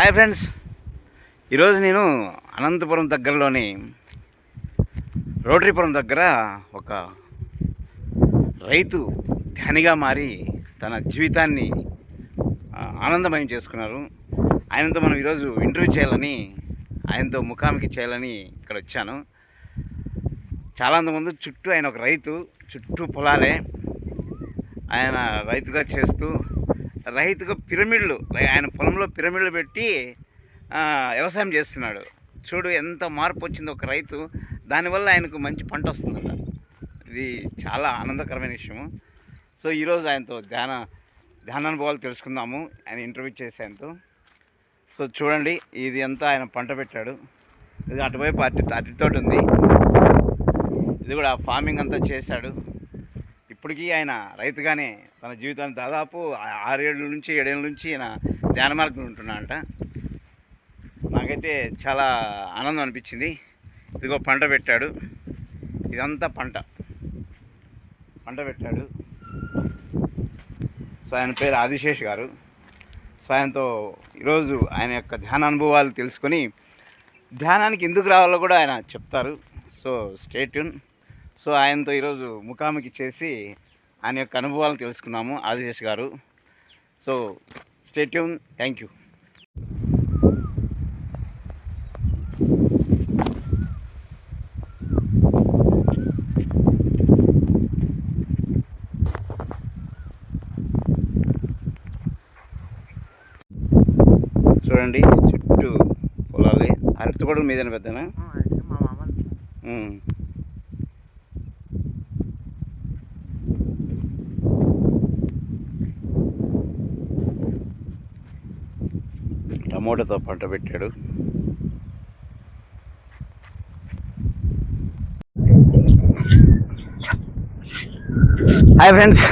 Hi friends, ఈరోజు నేను అనంతపురం దగ్గరలోని రోటరీపురం దగ్గర ఒక రైతు ధ్యానిగా మారి తన జీవితాన్ని ఆనందమయం చేసుకున్నారు. ఆయనతో మనం ఈరోజు ఇంటర్వ్యూ చేయాలని, ఆయనతో ముఖాముఖి చేయాలని ఇక్కడ వచ్చాను. చాలా ముందు చుట్టూ ఆయన ఒక రైతు, చుట్టూ పొలాలే. ఆయన రైతుగా చేస్తూ రైతుగా పిరమిడ్లు, ఆయన పొలంలో పిరమిడ్లు పెట్టి వ్యవసాయం చేస్తున్నాడు. చూడు ఎంత మార్పు వచ్చింది ఒక రైతు, దానివల్ల ఆయనకు మంచి పంట వస్తుందట. ఇది చాలా ఆనందకరమైన విషయము. సో ఈరోజు ఆయనతో ధ్యానానుభవాలు తెలుసుకుందాము, ఆయన ఇంటర్వ్యూ చేసే ఆయనతో. సో చూడండి, ఇది అంతా ఆయన పంట పెట్టాడు. ఇది అటువైపు అరటితోట ఉంది. ఇది కూడా ఫార్మింగ్ అంతా చేశాడు. ఇప్పటికీ ఆయన రైతుగానే తన జీవితాన్ని దాదాపు 6 నుంచి 7 ఏళ్ళ నుంచి ఆయన ధ్యాన మార్గంలో ఉంటున్నాడంట. నాకైతే చాలా ఆనందం అనిపించింది. ఇదిగో పంట పెట్టాడు, ఇదంతా పంట పెట్టాడు. సో ఆయన పేరు ఆదిశేష్ గారు. సో ఆయనతో ఈరోజు ఆయన యొక్క ధ్యాన అనుభవాలు తెలుసుకొని ధ్యానానికి ఎందుకు రావాలో కూడా ఆయన చెప్తారు. So stay tune. సో ఆయనతో ఈరోజు ముఖాముఖి చేసి ఆయన యొక్క అనుభవాలను తెలుసుకున్నాము, ఆదిశేష్ గారు. So stay tune. Thank you. చూడండి, చుట్టూ పొలాలే. అరటి కూడా మీదన పెద్దనా? టమోటాతో పంట పెట్టాడు. హాయ్ ఫ్రెండ్స్,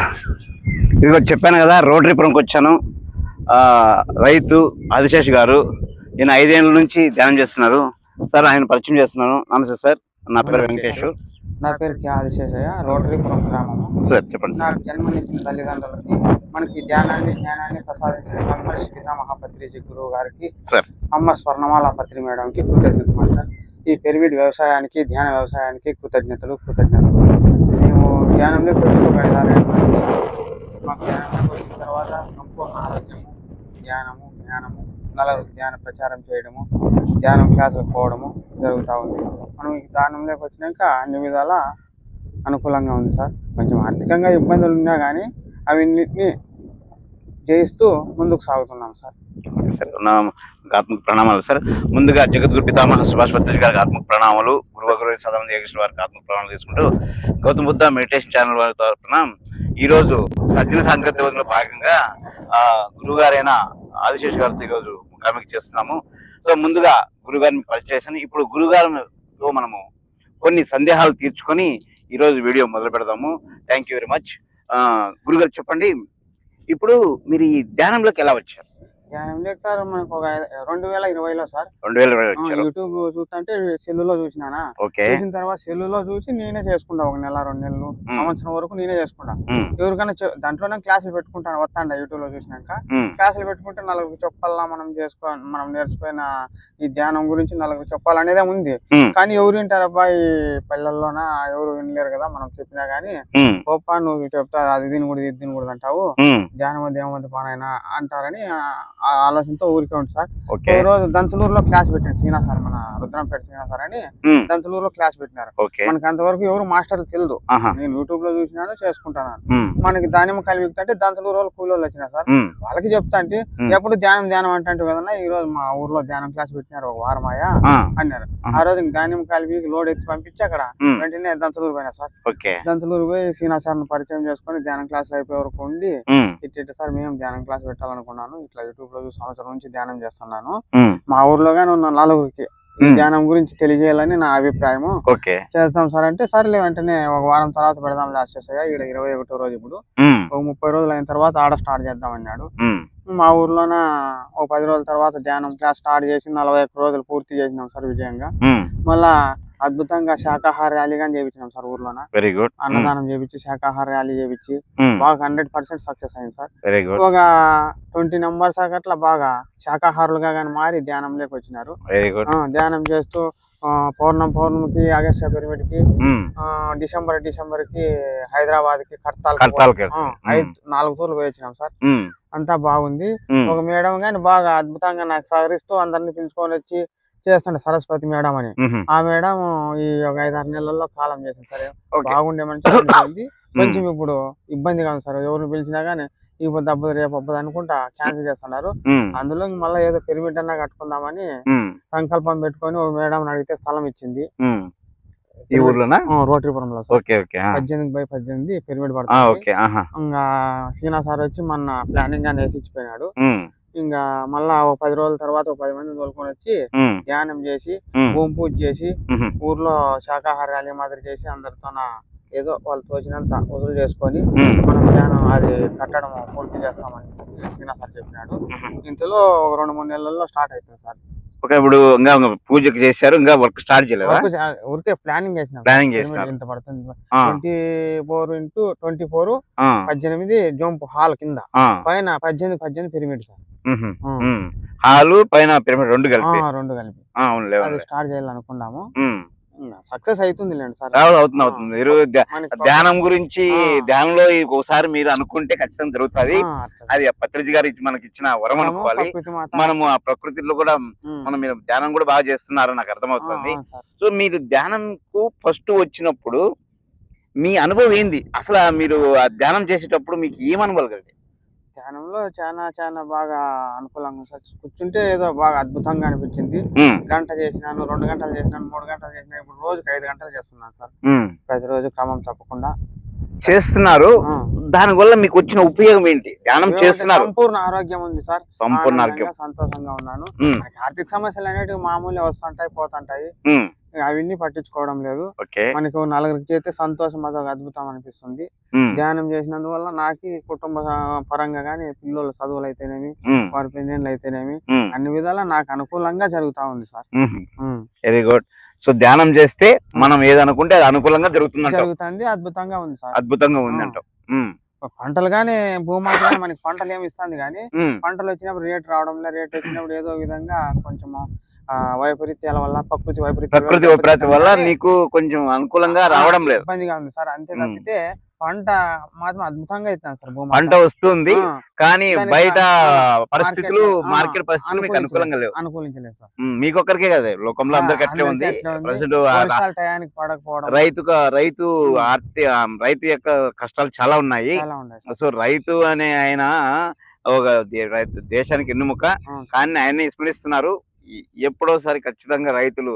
ఇదిగో చెప్పాను కదా, రోటరీపురంకి వచ్చాను. రైతు ఆదిశేష్ గారు, ఈయన 5 ఏళ్ళ నుంచి ధ్యానం చేస్తున్నారు. సార్ ఆయన పరిచయం చేస్తున్నాను. నమస్తే సార్, నా పేరు వెంకటేష్. నా పేరు ఆదిశేషయ్య, రోటరీపురం గ్రామము. సార్ చెప్పండి. నాకు జన్మనిచ్చిన తల్లిదండ్రులకి, మనకి జ్ఞానాన్ని ప్రసాదించిన బ్రహ్మర్షి పితామహ పత్రిజీ గురువు గారికి, సార్ అమ్మ స్వర్ణమాల పత్రి మేడంకి కృతజ్ఞతలు మాస్టర్. ఈ పిరమిడ్ వ్యవసాయానికి, ధ్యాన వ్యవసాయానికి కృతజ్ఞతలు. మేము ధ్యానంలో పెట్టి ఒక 5-6 ఏళ్ళు మాకు ధ్యానంలోకి వచ్చిన తర్వాత సంపూర్ణ ఆరోగ్యము, జ్ఞానము, నలుగురికి ధ్యాన ప్రచారం చేయడము, ధ్యానం క్లాసులకు పోవడము జరుగుతూ ఉంది. మనం ఈ ధ్యానంలోకి వచ్చినాక అన్ని విధాల అనుకూలంగా ఉంది సార్. కొంచెం ఆర్థికంగా ఇబ్బందులు ఉన్నా కానీ అవిన్నిటిని జయిస్తూ ముందుకు సాగుతున్నాం సార్. ఆత్మక ప్రణామాలు సార్. ముందుగా జగద్గురు పితామహ సుభాష్ పత్రిజీ గారికి ఆత్మక ప్రణామాలు, గురువు సదానంద యోగేశ్వర వారికి ఆత్మక ప్రణామాలు తీసుకుంటూ, గౌతమ్ బుద్ధ మెడిటేషన్ ఛానల్ వారి తరఫున ఈరోజు సజ్జన సాంకేతికలో భాగంగా గురువుగారైన ఆదిశేష్ గారితో ఈరోజు ముఖాముఖి చేస్తున్నాము. సో ముందుగా గురుగారిని పరిచయం, ఇప్పుడు గురుగారితో మనము కొన్ని సందేహాలు తీర్చుకొని ఈరోజు వీడియో మొదలు పెడదాము. Thank you very much. గురుగారు చెప్పండి, ఇప్పుడు మీరు ఈ ధ్యానంలోకి ఎలా వచ్చారు? ధ్యానంలోకి సార్ మనకు ఒక 2020లో సార్. 2020 వచ్చారు. యూట్యూబ్ చూస్తుంటే సెల్లులో చూసినానా. చూసిన తర్వాత సెల్లులో చూసి నేనే చేసుకుంటా. 1 నెల 2 నెలలు సంవత్సరం వరకు నేనే చేసుకుంటా. ఎవరికైనా దాంట్లోనే క్లాసులు పెట్టుకుంటాను. వస్తాండ యూట్యూబ్ లో చూసినాక క్లాసులు పెట్టుకుంటే నలుగురికి చెప్పాలా, మనం నేర్చుకున్న ఈ ధ్యానం గురించి నలుగురికి చెప్పాలనేదే ఉంది. కానీ ఎవరు వింటారు అబ్బాయి, పల్లెల్లోనా ఎవరు వినలేరు కదా మనం చెప్పినా గానీ. గొప్ప నువ్వు చెప్తా, అది దీని కూడా అంటావు, ధ్యానం దేవమంది పానైనా అంటారని ఆలోచనతో ఊరికే ఉంది సార్. ఈ రోజు దంతలూరులో క్లాస్ పెట్టాడు శ్రీనా సార్, మన రుద్రంపేట శ్రీనా సార్ అని దంతలూరులో క్లాస్ పెట్టినారు. మనకి అంతవరకు ఎవరు మాస్టర్లు తెలియదు. నేను యూట్యూబ్ లో చూసినాను, చేసుకుంటాను. మనకి దానిమ్మ కలిపి అంటే దంతలూరు వాళ్ళు కూలోళ్ళు వచ్చినా సార్, వాళ్ళకి చెప్తా అంటే ఎప్పుడు ధ్యానం అంటే కదన్నా, ఈ రోజు మా ఊర్లో ధ్యానం క్లాస్ పెట్టినారు, 1 వారమాయా అన్నారు. ఆ రోజు దానిమ్మ కలిపి లోడ్ ఎత్తి పంపించి అక్కడ వెంటనే దంతలూరు పోయినా సార్. దంతలూరు పోయి శ్రీనా సార్ పరిచయం చేసుకుని ధ్యానం క్లాసులు అయిపోయే వరకు ఉండి, ఇట్లా సార్ మేము ధ్యానం క్లాస్ పెట్టాలనుకున్నాను, ఇట్లా యూట్యూబ్ లో సంవత్సరం నుంచి ధ్యానం చేస్తున్నాను, మా ఊర్లో గానీ ఉన్న నలుగురికి ఈ ధ్యానం గురించి తెలియజేయాలని నా అభిప్రాయము. చేద్దాం సార్ అంటే, సరేలే వెంటనే 1 వారం తర్వాత పెడదాం లాస్ట్ చేసాయా, ఇక్కడ 21వ రోజు, ఇప్పుడు ఒక 30 రోజులు అయిన తర్వాత ఆడ స్టార్ట్ చేద్దాం అన్నాడు. మా ఊర్లోన ఒక 10 రోజుల తర్వాత ధ్యానం క్లాస్ స్టార్ట్ చేసి 41 రోజులు పూర్తి చేసినాం సార్ విజయంగా. మళ్ళా అద్భుతంగా శాకాహార ర్యాలీ గాని చేయించినాం సార్ ఊర్లోన. Very good. అన్నదానం చేపించి శాకాహార ర్యాలీ చేపించి బాగా 100% సక్సెస్ అయింది సార్. Very good. ఒక 20 మెంబర్స్ అట్లా బాగా శాకాహారులుగా కానీ మారి ధ్యానంలోకి వచ్చినారు. Very good. ధ్యానం చేస్తూ పౌర్ణమికి అగస్త్య పిరమిడ్ కి డిసెంబర్ కి హైదరాబాద్ కి కడతాల్ 4 టూర్లు పోయించినాం సార్. అంతా బాగుంది. ఒక మేడం గాని బాగా అద్భుతంగా నాకు సహకరిస్తూ అందరిని పిలుచుకొని వచ్చి చేస్తుండే సరస్వతి మేడం అని. ఆ మేడం ఈ ఒక 5-6 నెలల్లో కాలం చేసింది సార్. బాగుండే మంచి కొంచెం ఇప్పుడు ఇబ్బందిగా ఉంది సార్. ఎవరిని పిలిచినా గానీ ఇప్పుడు దబ్బదు రేపు అబ్బదు అనుకుంటా క్యాన్సిల్ చేస్తున్నారు. అందులో మళ్ళీ ఏదో పిరమిడ్ అన్నా కట్టుకుందామని సంకల్పం పెట్టుకొని ఒక మేడం అడిగితే స్థలం ఇచ్చింది ఈ ఊర్లోనా? రోటరీపురంలో 18x18 పిరమిడ్ పడుతుంది. ఇంకా సీనా సార్ వచ్చి మన ప్లానింగ్ అని వేసి ఇచ్చిపోయినాడు. ఇంకా మళ్ళా 10 రోజుల తర్వాత 10 మందిని తోలుకొని వచ్చి ధ్యానం చేసి భూమి పూజ చేసి ఊర్లో శాకాహార ర్యాలీ మాదిరి చేసి అందరితో ఏదో వాళ్ళు తోచినంత వసూలు చేసుకొని మనం ధ్యానం అది కట్టడం పూర్తి చేస్తామని సీనా సార్ చెప్పినాడు. ఇంతలో 2-3 నెలల్లో స్టార్ట్ అవుతుంది సార్. ఇప్పుడు ఇంకా పూజ చేశారు, ఇంకా వర్క్ స్టార్ట్ చేయలేదు. ఊరికే ప్లానింగ్ చేసినాం. ఎంత పడుతుంది 24x24 18 జంప్ హాల్ కింద పైన 18x18 పిరమిడ్ సార్. హాలు పైన పిరమిడ్ రెండు కలిపి అది స్టార్ట్ చేయాలనుకున్నాము. సక్సెస్ అవుతుంది సార్. అవుతుంది. మీరు ధ్యానం గురించి ధ్యానంలో ఒకసారి మీరు అనుకుంటే ఖచ్చితంగా జరుగుతుంది. అది పత్రిజీ గారు మనకి ఇచ్చిన వరం అనుకోవాలి. మనము ఆ ప్రకృతిలో కూడా మీరు ధ్యానం కూడా బాగా చేస్తున్నారు నాకు అర్థమవుతుంది. సో మీరు ధ్యానంకు ఫస్ట్ వచ్చినప్పుడు మీ అనుభవం ఏంది? అసలు మీరు ఆ ధ్యానం చేసేటప్పుడు మీకు ఏం అనుభవం కలిగింది? ధ్యానంలో చాలా బాగా అనుకూలంగా సార్. కూర్చుంటే ఏదో బాగా అద్భుతంగా అనిపించింది. గంట చేసినాను, 2 గంటలు చేసినాను, 3 గంటలు చేసినాను. ఇప్పుడు రోజుకి 5 గంటలు చేస్తున్నాను సార్. ప్రతిరోజు క్రమం తప్పకుండా చేస్తున్నారు. దానివల్ల మీకు వచ్చిన ఉపయోగం ఏంటి? ధ్యానం చేస్తున్నారు, సంపూర్ణ ఆరోగ్యం ఉంది సార్. సంపూర్ణ ఆరోగ్యం, సంతోషంగా ఉన్నాను. ఆర్థిక సమస్యలు అనేటివి మామూలు వస్తుంటాయి పోతుంటాయి. అవన్నీ పట్టించుకోవడం లేదు. మనకు 4గురికి చేస్తే సంతోషం అదొక అద్భుతం అనిపిస్తుంది. ధ్యానం చేసినందువల్ల నాకు కుటుంబ పరంగా గానీ పిల్లల చదువులు అయితేనేమి వారి పెళ్లిళ్ళు అయితేనేమి అన్ని విధాలా నాకు అనుకూలంగా జరుగుతా ఉంది సార్. Very good. సో ధ్యానం చేస్తే మనం ఏదనుకుంటే అది అనుకూలంగా జరుగుతుంది. అద్భుతంగా ఉంది సార్. అద్భుతంగా ఉంది అంటాం. పంటలు గానీ భూమాత గానీ మనకి పంటలు ఏమి ఇస్తుంది కానీ పంటలు వచ్చినప్పుడు రేట్ రావడం లేదు. రేట్ వచ్చినప్పుడు ఏదో విధంగా కొంచెం వైపరీత్యాల వల్ల ప్రకృతి వైపరీత్యం వల్ల నీకు కొంచెం అనుకూలంగా రావడం లేదు, ఇబ్బందిగా ఉంది సార్. అంతే తప్పితే పంట మాత్రం అద్భుతంగా ఇస్తాను సార్. పంట వస్తుంది కానీ బయట పరిస్థితులు మార్కెట్ పరిస్థితులు మీకు అనుకూలంగా లేవు, అనుకూలించలేదు సార్. మీకు ఒక్కరికే కదా, లోకంలో అందరికి అట్లే ఉంది. రైతు యొక్క కష్టాలు చాలా ఉన్నాయి. సో రైతు అనే ఆయన ఒక దేశానికి ఎన్నుముక, కానీ ఆయన్ని స్మరిస్తున్నారు. ఎప్పుడోసారి ఖచ్చితంగా రైతులు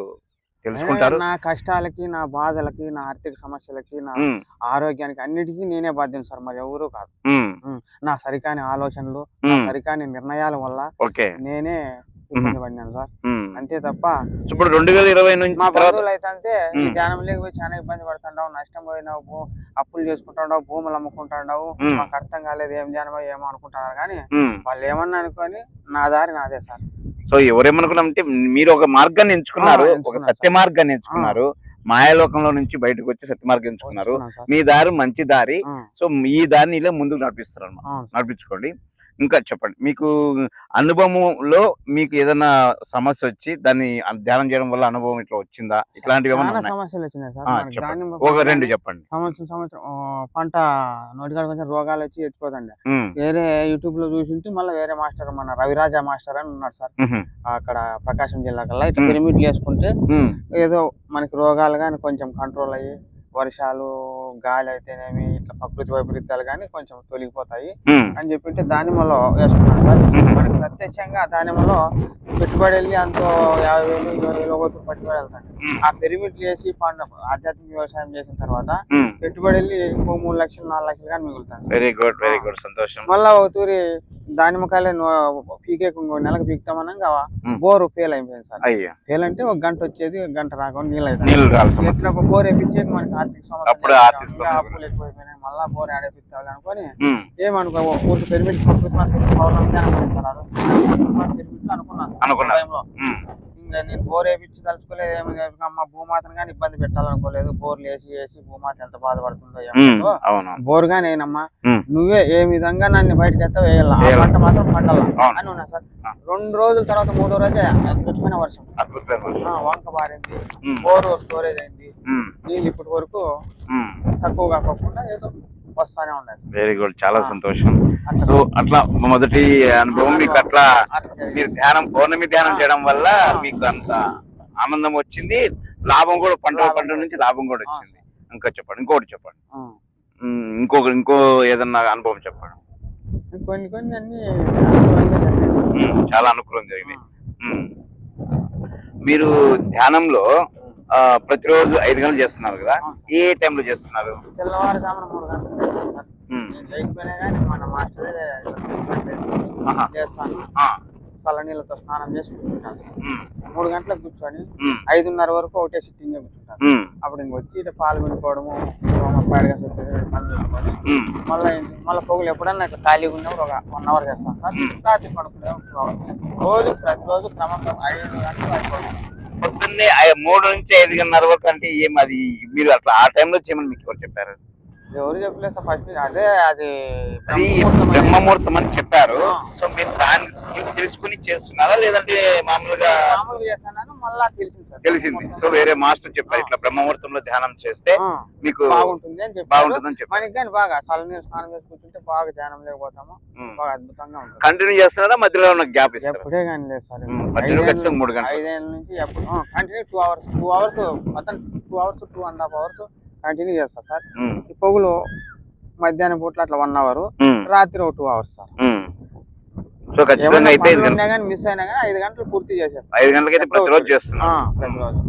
తెలుసుకుంటారు. నా కష్టాలకి, నా బాధలకి, నా ఆర్థిక సమస్యలకి, నా ఆరోగ్యానికి అన్నిటికీ నేనే బాధ్యం సార్, మరి ఎవరు కాదు. నా సరికాని ఆలోచనలు, సరికాని నిర్ణయాల వల్ల నేనే ఇబ్బంది పడినాను సార్. అంతే తప్ప ఇప్పుడు 2020 నుంచి మా బంధువులు అయితే ఈ ధ్యానం లేకపోయి చాలా ఇబ్బంది పడుతుంటావు, నష్టం పోయినావు, అప్పులు చేసుకుంటావు, భూములు అమ్ముకుంటావు, మాకు అర్థం కాలేదు ఏం ధ్యానం ఏమో అనుకుంటున్నారు. కానీ వాళ్ళు ఏమన్నా అనుకొని నా దారి నాదే సార్. సో ఎవరేమనుకున్నామంటే మీరు ఒక మార్గాన్ని ఎంచుకున్నారు, ఒక సత్య మార్గాన్ని ఎంచుకున్నారు. మాయాలోకంలో నుంచి బయటకు వచ్చి సత్య మార్గం ఎంచుకున్నారు. మీ దారి మంచి దారి. సో ఈ దారిని ఇలా ముందుకు నడిపిస్తారు అన్నమాట. నడిపించుకోండి. ఇంకా చెప్పండి, మీకు అనుభవంలో మీకు ఏదైనా సమస్య వచ్చి దాన్ని ధ్యానం చేయడం వల్ల అనుభవం ఇట్లా వచ్చిందా? ఇట్లాంటివి సమస్యలు వచ్చినాయి సార్. ఒక 2 చెప్పండి. సంవత్సరం పంట నోటికాడ కొంచెం రోగాలు వచ్చి ఎత్తిపోతండి. వేరే యూట్యూబ్ లో చూసింటే మళ్ళీ వేరే మాస్టర్ మన రవిరాజా మాస్టర్ అని ఉన్నాడు సార్, అక్కడ ప్రకాశం జిల్లా కల్లా. ఇట్లా పిరమిడ్ చేసుకుంటే ఏదో మనకి రోగాలు కానీ కొంచెం కంట్రోల్ అయ్యి వర్షాలు గాలి అయితేనేమి ఇట్లా ప్రకృతి వైపరీత్యాలు కానీ కొంచెం తొలగిపోతాయి అని చెప్పి దానిమ్మలో వేసుకున్నాను సార్. మనకి ప్రత్యక్షంగా దానిమ్మలో పెట్టుబడి వెళ్ళి అంతో 50,000 20,000 పెట్టుబడి వెళ్తాను. ఆ పిరమిడ్ చేసి ఆధ్యాత్మిక వ్యవసాయం చేసిన తర్వాత పెట్టుబడి వెళ్ళి ఇంకో 3 లక్షలు 4 లక్షలు కానీ మిగులుతాను. వెరీ గుడ్, వెరీ గుడ్, సంతోషం. మళ్ళా ఒక తూరి దానిమ్మకాయలు పీకే నెలకు పీకుతామనగా బోరు ఫెయిల్ అయిపోయింది సార్. ఫెయిల్ అంటే 1 గంట వచ్చేది, 1 గంట రాకుండా నీళ్ళు ఒక బోర్ వేపించేది మనకి ఆర్థిక సమస్య, అప్పులు ఎక్కువైపోయినాయి. మళ్ళా బోర్ ఆడేపిస్తాలి అనుకొని ఏమనుకో ఊరికి పెరిమిట్ పౌర్ణమి అనుకున్నాను. ఇంకా ఇంకా నేను బోర్ వేయించి తలుచుకోలేదు, ఏమి అమ్మ భూమాతను కానీ ఇబ్బంది పెట్టాలనుకోలేదు. బోర్లు వేసి భూమాత ఎంత బాధపడుతుందో ఏమో. బోర్ గానీ అయినమ్మా నువ్వే ఏ విధంగా నన్ను బయటకి ఎత్తా వేయాల, ఆ పంట మాత్రం పండాల అని ఉన్నా సార్. 2 రోజుల తర్వాత 3వ రోజే అద్భుతమైన వర్షం, వంక బారింది, బోర్ స్టోరేజ్ అయింది, నీళ్ళు ఇప్పటి వరకు తక్కువ కాకుండా ఏదో వస్తానే ఉన్నాయి. వెరీ గుడ్, చాలా సంతోషం. సో అట్లా మొదటి అనుభవం మీకు, అట్లా మీరు పౌర్ణమి ధ్యానం చేయడం వల్ల మీకు అంత ఆనందం వచ్చింది, లాభం కూడా పంట నుంచి లాభం కూడా వచ్చింది. ఇంకోటి చెప్పండి, ఇంకో ఏదన్నా అనుభవం చెప్పండి. కొన్ని అన్ని చాలా అనుకూలం జరిగింది. మీరు ధ్యానంలో ప్రతిరోజు 5 గంటలు చేస్తున్నారు కదా, ఏ టైంలో చేస్తున్నారు? తెల్లవారుజామున 3 గంటలు లేకపోయినా కానీ మన మాస్టర్ చేస్తాను, చల్ల నీళ్ళతో స్నానం చేసి కూర్చుంటాను సార్. 3 గంటలకు కూర్చొని 5:30 వరకు ఒకటే సిట్టింగ్ కూర్చుంటాను. అప్పుడు ఇంక వచ్చి పాలు వినుకోవడము, పని చూసుకొని మళ్ళీ పొగులు ఎప్పుడన్నా ఇట్లా ఖాళీగా ఉన్నప్పుడు ఒక 1 అవర్ చేస్తాను సార్. రాత్రి పడుకునే 2 అవర్స్ ప్రతిరోజు క్రమంగా 5 గంటలు అయిపోతుంది. పొద్దున్నే 3 నుంచి 5:30 వరకు అంటే ఏం అది మీరు అట్లా ఆ టైంలో చేయమని మీకు ఎవరు చెప్పారు? ఎవరు చెప్పలేదు సార్. ఫస్ట్ అదే అది బ్రహ్మముహూర్తం అని చెప్పారు. సో మీరు దాన్ని తెలుసుకుని చేస్తున్నారా లేదంటే మామూలుగా చేస్తున్నాను? మళ్ళా తెలిసింది. సో వేరే మాస్టర్ చెప్పారు ఇట్లా బ్రహ్మముహూర్తంలో ధ్యానం చేస్తే మీకు బాగుంటుంది అని చెప్పి మనకి కానీ బాగా చల్లనీళ్ళు స్నానం చేసి కూర్చుంటే బాగా ధ్యానం లేకపోతాము, బాగా అద్భుతంగా ఉంటుంది. కంటిన్యూ చేస్తున్నారా మధ్యలో ఉన్న గ్యాప్ ఇస్తారు? ఎప్పుడే కానీ లేదు సార్. 3 గంటలు 5 ఏళ్ళ నుంచి ఎప్పుడు కంటిన్యూ 2 అవర్స్ మొత్తం 2 అవర్స్ 2.5 అవర్స్ కంటిన్యూ చేస్తా సార్. ఈ పొగులు మధ్యాహ్నం పూట్ల అట్లా 1 అవర్, రాత్రి 2 అవర్స్ సార్. సో ఖచ్చితంగా అయితే మిస్ అయినా కానీ 5 గంటలు పూర్తి చేసేస్తాను. 5 గంటలకైతే ప్రతిరోజు చేస్తున్నాను. ప్రతిరోజు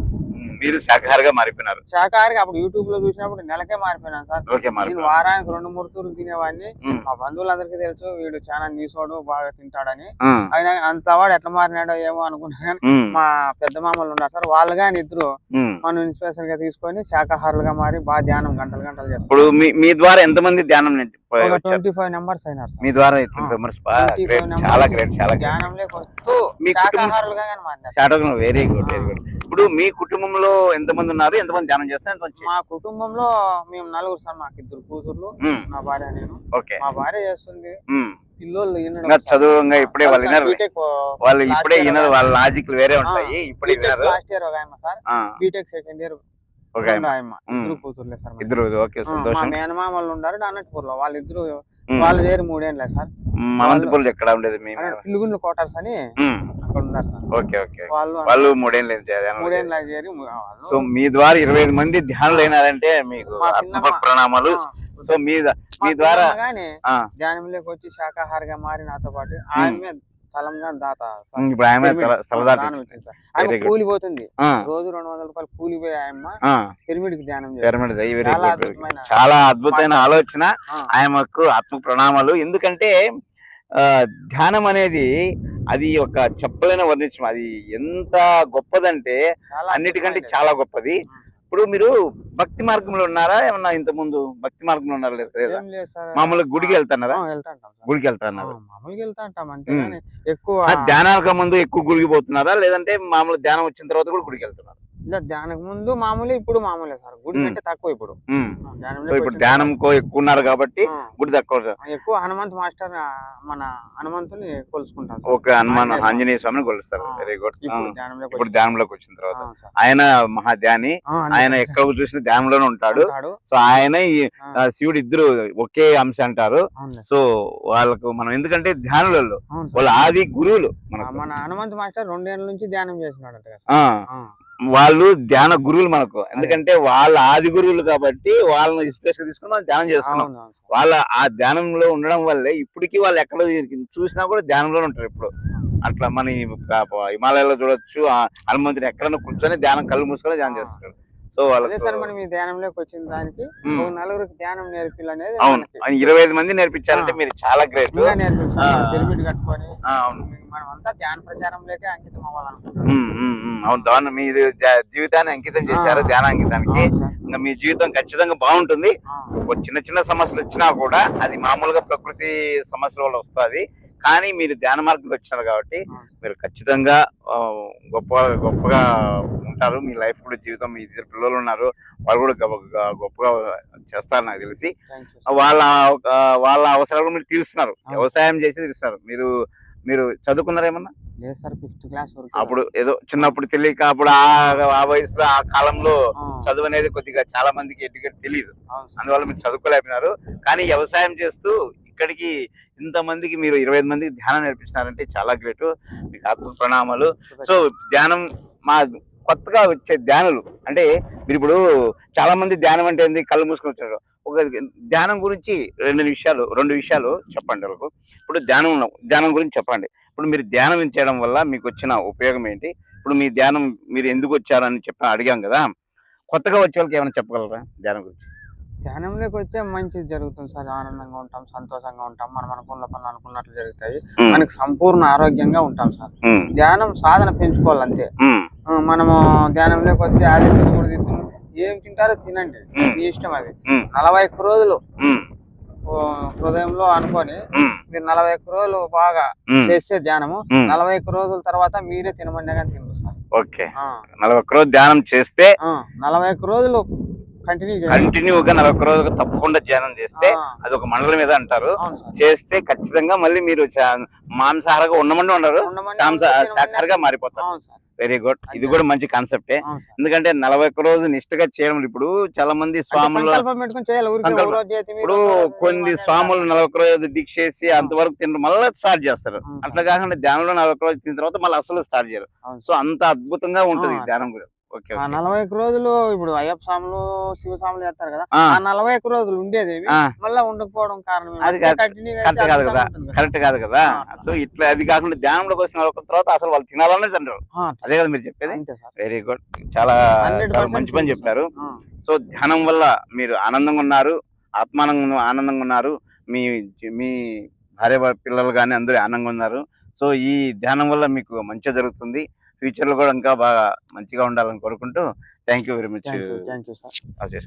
మీరు శాఖాహారిగా మారిపోయినారు? శాఖాహారిగా అప్పుడు యూట్యూబ్ లో చూసినప్పుడు నెలకే మారిపోయినాను సార్. నేను వారానికి 2-3 తూర్లు తినేవాడిని. మా బంధువులందరికీ తెలుసు వీడు చాలా నీసోడు, బాగా తింటాడని. ఆయన అంత వాడు ఎట్లా మారినాడో ఏమో అనుకున్నా కానీ మా పెద్ద మామలు ఉన్నారు సార్, వాళ్ళు కానీ ఇద్దరు మనం ఇన్స్పిరేషన్ గా తీసుకొని శాఖాహారులుగా మారి బాగా ధ్యానం గంటలు చేస్తారు. ఇప్పుడు మీ ద్వారా ఎంతమంది ధ్యానం 25 మెంబర్స్ అయినారు సార్. మీ ద్వారా 25 మెంబర్స్, చాలా గ్రేట్. చాలా ధ్యానంలో శాఖాహారులుగా కానీ మారినారు. Very good, very good. ఇప్పుడు మీ కుటుంబంలో ఎంతమంది ఉన్నారు? ఎంతమంది ధ్యానం చేస్తారు? మా కుటుంబంలో మేము 4 సార్. మాకు 2 కూతుర్లు, నా భార్య, నేను. మా భార్య చేస్తుంది. పిల్లలు చదువుగా ఇప్పుడే వాళ్ళు ఇప్పుడే వినరు, వాళ్ళ లాజిక్ వేరే ఉంటాయి. ఇప్పుడే లాస్ట్ ఇయర్ ఒక ఆయన సార్, బీటెక్ సెకండ్ ఇయర్ ఒక ఆయన. 2 కూతుర్లే సార్. 2 మా మేనమామలు ఉన్నారు అనంతపూర్ లో, వాళ్ళిద్దరు వాళ్ళు చేరి 3 ఏళ్ళే సార్. అనంతపూర్ ఎక్కడ ఉండేది? పిలుగుండ్ల క్వార్టర్స్ అని అక్కడ ఉన్నారు సార్. వాళ్ళు 3 ఏళ్ళు చేరి. సో మీ ద్వారా 25 మంది ధ్యానులు అయినారంటే మీకు ప్రణామాలు. సో మీ ద్వారా ధ్యానంలోకి వచ్చి శాఖాహారిగా మారి నాతో పాటు ఆమె స్థలంగా దాత కూలిపోతుంది. రోజు 200 రూపాయలు కూలిపోయి పిరమిడ్ కి ధ్యానం. చాలా అద్భుతమైన ఆలోచన. ఆయనకు ఆత్మ ప్రణామాలు. ఎందుకంటే ధ్యానం అనేది అది ఒక చెప్పలేని వర్ణించడం. అది ఎంత గొప్పదంటే అన్నిటికంటే చాలా గొప్పది. ఇప్పుడు మీరు భక్తి మార్గంలో ఉన్నారా? ఏమన్నా ఇంత ముందు భక్తి మార్గంలో ఉన్నారా? లేదా మామూలుగా గుడికి వెళ్తున్నారా? గుడికి వెళ్తున్నారు. ఎక్కువ ధ్యానానికి ముందు ఎక్కువ గుడికి పోతున్నారా లేదంటే మామూలు ధ్యానం వచ్చిన తర్వాత కూడా గుడికి వెళ్తున్నారా? ధ్యానం ముందు మామూలు, ఇప్పుడు మామూలే సార్. గుడి కంటే తక్కువ ఇప్పుడు. ఇప్పుడు ధ్యానం ఎక్కువ ఉన్నారు కాబట్టి గుడి తక్కువ. ఎక్కువ హనుమంత్ మాస్టర్, మన హనుమంతుని కొలుసుకుంటాం. ఓకే, ఆంజనేయ స్వామిని కొలుస్తారు. Very good. ఇప్పుడు ధ్యానంలోకి వచ్చిన తర్వాత ఆయన మహాధ్యాని, ఆయన ఎక్కడ చూసిన ధ్యానంలోనే ఉంటాడు. సో ఆయన శివుడు ఇద్దరు ఒకే అంశ అంటారు. సో వాళ్ళకు మనం ఎందుకంటే ధ్యానులలో వాళ్ళ ఆది గురువులు. మన హనుమంత్ మాస్టర్ 2 ఏళ్ళ నుంచి ధ్యానం చేసినాడు. వాళ్ళు ధ్యాన గురువులు మనకు. ఎందుకంటే వాళ్ళ ఆది గురువులు కాబట్టి వాళ్ళని ఇన్స్పిరేషన్ తీసుకుని మనం ధ్యానం చేస్తున్నాం. వాళ్ళ ఆ ధ్యానంలో ఉండడం వల్లే ఇప్పటికీ వాళ్ళు ఎక్కడ చూసినా కూడా ధ్యానంలోనే ఉంటారు. ఇప్పుడు అట్లా మన హిమాలయాల్లో చూడొచ్చు, హనుమంతుని ఎక్కడైనా కూర్చొని ధ్యానం కళ్ళు మూసుకొని ధ్యానం చేస్తారు. సో అదే సార్ మనం ఈ ధ్యానంలోకి వచ్చిన దానికి 4 ధ్యానం నేర్పిల్లనేది. అవును, 25 మంది నేర్పించారంటే మీరు చాలా గ్రేట్. పిరమిడ్ కట్టుకొని మనం అంతా ధ్యాన ప్రచారంలోకే అంకితం అవ్వాలనుకుంటున్నాం. అవును, దాన్ని మీరు జీవితాన్ని అంకితం చేశారు ధ్యాన అంకితానికి. ఇంకా మీ జీవితం ఖచ్చితంగా బాగుంటుంది. చిన్న చిన్న సమస్యలు వచ్చినా కూడా అది మామూలుగా ప్రకృతి సమస్యల వల్ల వస్తుంది. కానీ మీరు ధ్యాన మార్గంలో వచ్చినారు కాబట్టి మీరు ఖచ్చితంగా గొప్పగా ఉంటారు. మీ లైఫ్ కూడా జీవితం, మీ ఇద్దరు పిల్లలు ఉన్నారు, వాళ్ళు కూడా గొప్పగా చేస్తారు నాకు తెలిసి. వాళ్ళ వాళ్ళ అవసరాలు మీరు తీరుస్తున్నారు, వ్యవసాయం చేసి తీరుస్తున్నారు. మీరు చదువుకున్నారా ఏమన్నా? లేదు సార్, 5th క్లాస్ వరకు. అప్పుడు ఏదో చిన్నప్పుడు తెలియక, అప్పుడు ఆ వయసులో ఆ కాలంలో చదువు అనేది కొద్దిగా చాలా మందికి ఎడ్యుకేట్ తెలియదు, అందువల్ల మీరు చదువుకోలేకపోయినారు. కానీ వ్యవసాయం చేస్తూ ఇక్కడికి ఇంతమందికి మీరు 25 మందికి ధ్యానం నేర్పించినారంటే చాలా గ్రేట్. మీకు ఆత్మ ప్రణామాలు. సో ధ్యానం మా కొత్తగా వచ్చే ధ్యానులు అంటే మీరు ఇప్పుడు చాలా మంది ధ్యానం అంటే ఏంది, కళ్ళు మూసుకొని వచ్చారు. ఒక ధ్యానం గురించి రెండు విషయాలు చెప్పండి వాళ్ళకు. ఇప్పుడు ధ్యానం గురించి చెప్పండి. ఇప్పుడు మీరు ధ్యానం చేయడం వల్ల మీకు వచ్చిన ఉపయోగం ఏంటి? ఇప్పుడు మీ ధ్యానం మీరు ఎందుకు వచ్చారని అడిగాం కదా, కొత్తగా వచ్చే వాళ్ళకి ఏమైనా చెప్పగలరా ధ్యానం గురించి? ధ్యానంలోకి వచ్చే మంచిది జరుగుతుంది సార్. ఆనందంగా ఉంటాం, సంతోషంగా ఉంటాం, మనం అనుకున్న పనులు అనుకున్నట్లు జరుగుతాయి, మనకి సంపూర్ణ ఆరోగ్యంగా ఉంటాం సార్. ధ్యానం సాధన పెంచుకోవాలంతే. మనము ధ్యానంలోకి వస్తే అది తినకూడదు, ఏం తింటారో తినండి, మీ ఇష్టం. అది 41 రోజులు హృదయంలో అనుకొని మీరు 41 రోజులు బాగా చేస్తే ధ్యానము, 41 రోజుల తర్వాత మీరే తినమండి కానీ తినరు సార్. ఓకే, 41 రోజులు ధ్యానం చేస్తే 41 రోజులు కంటిన్యూగా 41 రోజులు తప్పకుండా ధ్యానం చేస్తే అది ఒక మండలం మీద అంటారు. చేస్తే ఖచ్చితంగా మళ్ళీ మీరు మాంసాహారంగా ఉండరు, శాఖాహారిగా మారిపోతారు. వెరీ గుడ్, ఇది కూడా మంచి కాన్సెప్టే. ఎందుకంటే 41 రోజు నిష్ఠగా చేయడం. ఇప్పుడు చాలా మంది స్వాములు ఇప్పుడు కొన్ని స్వాములు 41 రోజు దీక్ష చేసి అంతవరకు తినడం మళ్ళీ స్టార్ట్ చేస్తారు. అట్లా కాకుండా ధ్యానంలో 41 రోజు తిన్న తర్వాత మళ్ళీ అసలు స్టార్ట్ చేయరు. సో అంత అద్భుతంగా ఉంటుంది ధ్యానం కూడా. 41 రోజులు ఇప్పుడు అయ్యప్ప స్వాములు, శివ స్వాములు చేస్తారు కదా, 41 రోజులు ఉండేది మళ్ళీ ఉండకపోవడం కారణం కరెక్ట్ కాదు కదా. సో ఇట్లా అది కాకుండా ధ్యానంలోకి వచ్చిన తర్వాత అసలు వాళ్ళు తినాలనే అంటారు. అదే కదా మీరు చెప్పేది. వెరీ గుడ్, చాలా మంచి పని చెప్పారు. సో ధ్యానం వల్ల మీరు ఆనందంగా ఉన్నారు, ఆనందంగా ఉన్నారు, మీ భార్య పిల్లలు కానీ అందరూ ఆనందంగా ఉన్నారు. సో ఈ ధ్యానం వల్ల మీకు మంచి జరుగుతుంది. ఫ్యూచర్ లో కూడా ఇంకా బాగా మంచిగా ఉండాలని కోరుకుంటూ thank you very much. Thank you sir.